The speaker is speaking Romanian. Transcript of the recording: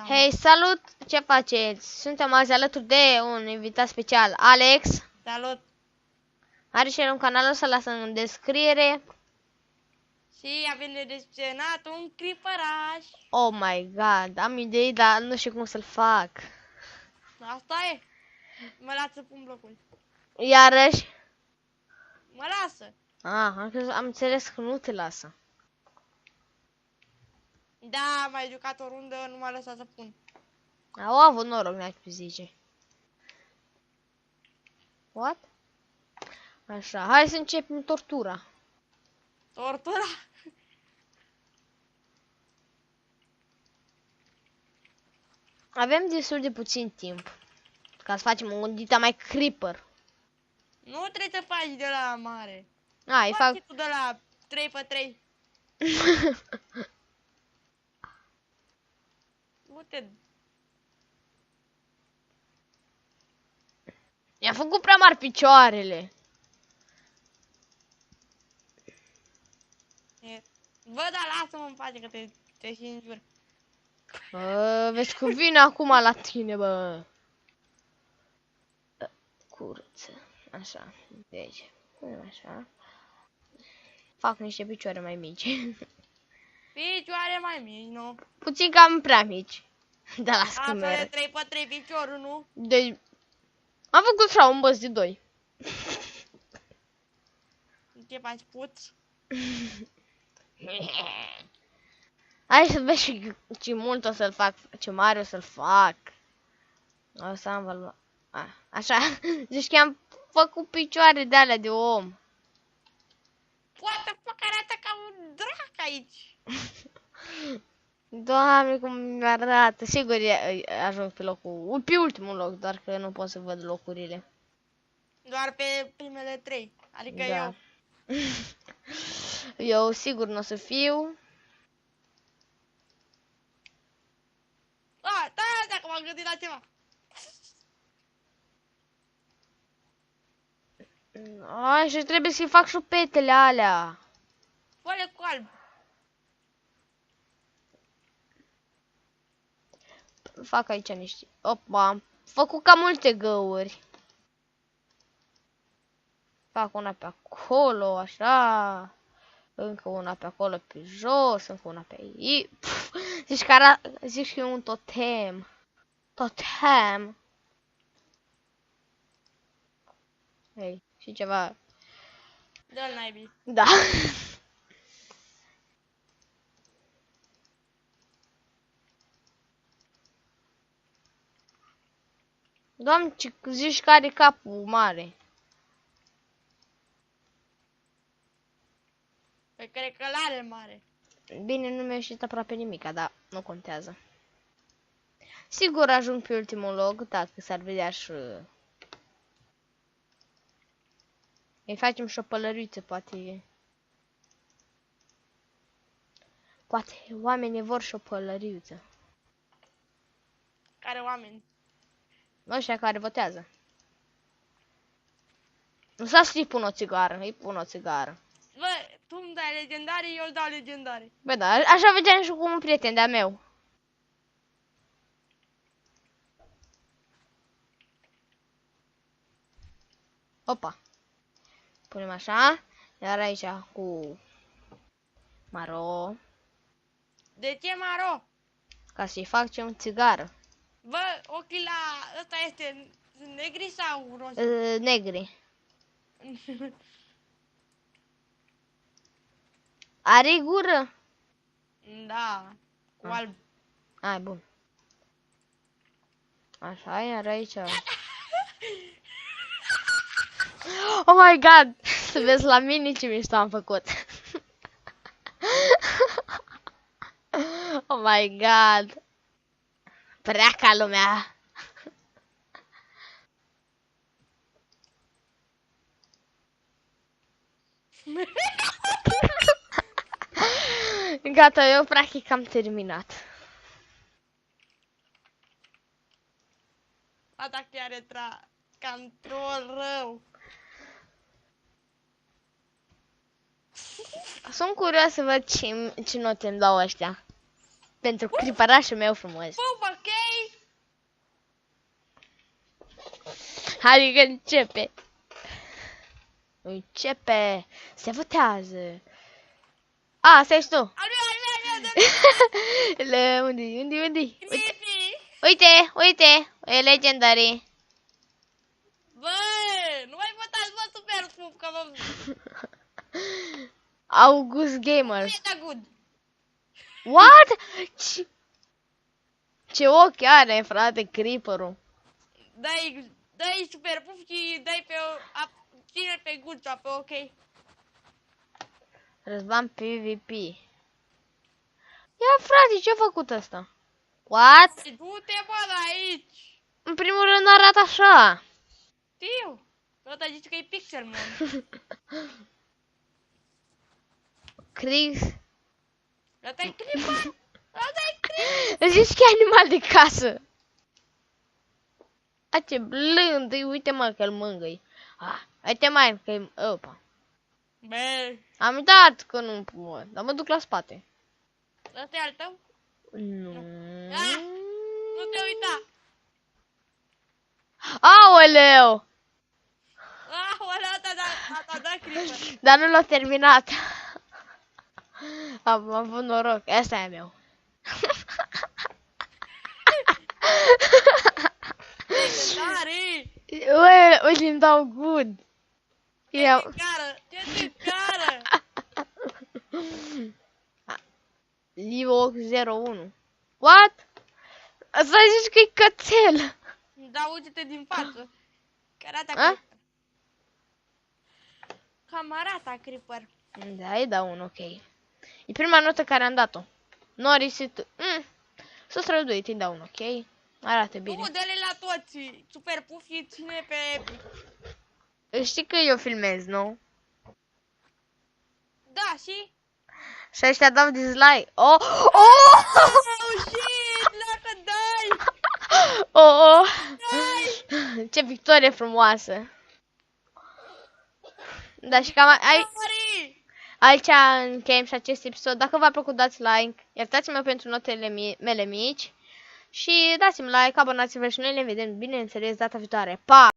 Hei, salut! Ce faceți? Suntem azi alături de un invitat special, Alex. Salut! Are și el un canal, o să lasă în descriere. Și avem de desenat un cripăraș. Oh my god, am idei, dar nu știu cum să-l fac. Asta e. Mă lasă pun blocul. Iarăși? Mă lasă. Am înțeles că nu te lasă. Da, am mai jucat o rundă, nu m-a lăsat să pun. Au avut noroc, n-aș zice. What? Așa, hai să începem tortura. Tortura? Avem destul de puțin timp ca să facem un dita mai creeper. Nu trebuie să faci de la mare. Îi fac... tu de la 3x3. Uite. I-am făcut prea mari picioarele. Bă, dar lasă-mă în pace că te și înjur. Vezi că vine acum la tine, bă. Curță. Așa. Deci. Așa. Fac niște picioare mai mici. Picioare mai mici, nu? Puțin cam prea mici. De la scâmere. Asta e 3x3 piciorul, nu? Deci... Am făcut așa un băț de 2. Ce faci, puț? Hai să vezi ce mult o să-l fac, ce mare o să-l fac. O să am valua. Așa, zici că am făcut picioare de alea de om. Poate fac arată ca un drac aici. Doamne, cum mi-arată. Sigur ajung pe locul, pe ultimul loc, doar că nu pot să văd locurile. Doar pe primele 3, adică Da. eu. Eu sigur nu o să fiu. Da, dacă m-am gândit la ceva. Și trebuie să-i fac șupetele alea. Fă-le cu alb. Fac aici niște... Opa, am făcut cam multe găuri. Fac una pe acolo, așa. Încă una pe acolo, pe jos, încă una pe aici. Zici că e un totem. Totem. Hei, și ceva. Dă-l naibii. Da. Doamne, ce zici că are capul mare. Păi cred că l-are mare. Bine, nu mi-a ieșit aproape nimica, dar nu contează. Sigur ajung pe ultimul loc, dacă s-ar vedea și... Îi facem și o pălăriță, poate... Poate oamenii vor și o pălăriță. Care oameni? Ăștia care votează. Nu să-i pun o țigară, îi pun o țigară. Bă, tu îmi dai legendare, eu îți dau legendare. Bă, da, așa vedeam și cu un prieten de-a meu. Opa. Punem așa. Iar aici cu maro. De ce maro? Ca să-i facem țigară. Bă, ochii la... ăsta este negri sau roz? Negri. Are gură? Da, cu alb. Ai, bun. Așa, iar aici... Oh my god! Să vezi la mine ce mișto am făcut. Oh my god! Prea ca lumea. Gata, eu practic am terminat. Asta chiar e cam troll rău. Sunt curios să văd ce note îmi dau ăștia. Pentru cripărașul meu frumos. Pum, ok? Adică începe. Începe. Se votează. A, stai și tu. Al meu, Unde? Creepy. Uite, e legendary. Bă, nu mai votați, bă, super pup, că vă... August Nu Gamers. e da good. What? Ce ochi are, frate, creeper-ul. Dai super pup și dai pe... Ține pe good sau pe ok. Răzvan PvP. Ia, frate, ce-a făcut ăsta? What? Du-te, bă, de aici. În primul rând arată așa. Știu. Ăsta zice că e pixel, man. Chris. Ăsta-i creeper. Ăsta-i creeper. Îți zici că e animal de casă. A, ce blând, uite mă că-l mângâi. Uite mai că-i... Opa. Bă, Am uitat că nu pot, dar mă duc la spate. ăsta e al tău? Nu. Nu te uita. Aoleu! Ăla a dat creeper. Dar nu l-a terminat. Am avut noroc. Asta e a meu. Tare! Uite, îmi dau good. Ce te cară? Livox 01. What? Asta zici că e cățel. Da, uite-te din față. Carata A? creeper. Camarata creeper. Da, îi dau un ok. E prima notă care am dat-o. Norisit. S-a străduit, îi dau un ok. Arată bine. Nu, dă-le la toți. Super puff și ține pe epic. Știi că eu filmez, nu? Da, și? Și ăștia dau dislike. Oh! Oh, shit! Dacă dai! Oh! Dai! Ce victorie frumoasă! Da, și cam Sorry! aici încheiem și acest episod. Dacă v-a plăcut, dați like, iertați-mă pentru notele mele mici și dați-mi like, abonați-vă și noi ne vedem, bineînțeles, data viitoare. Pa!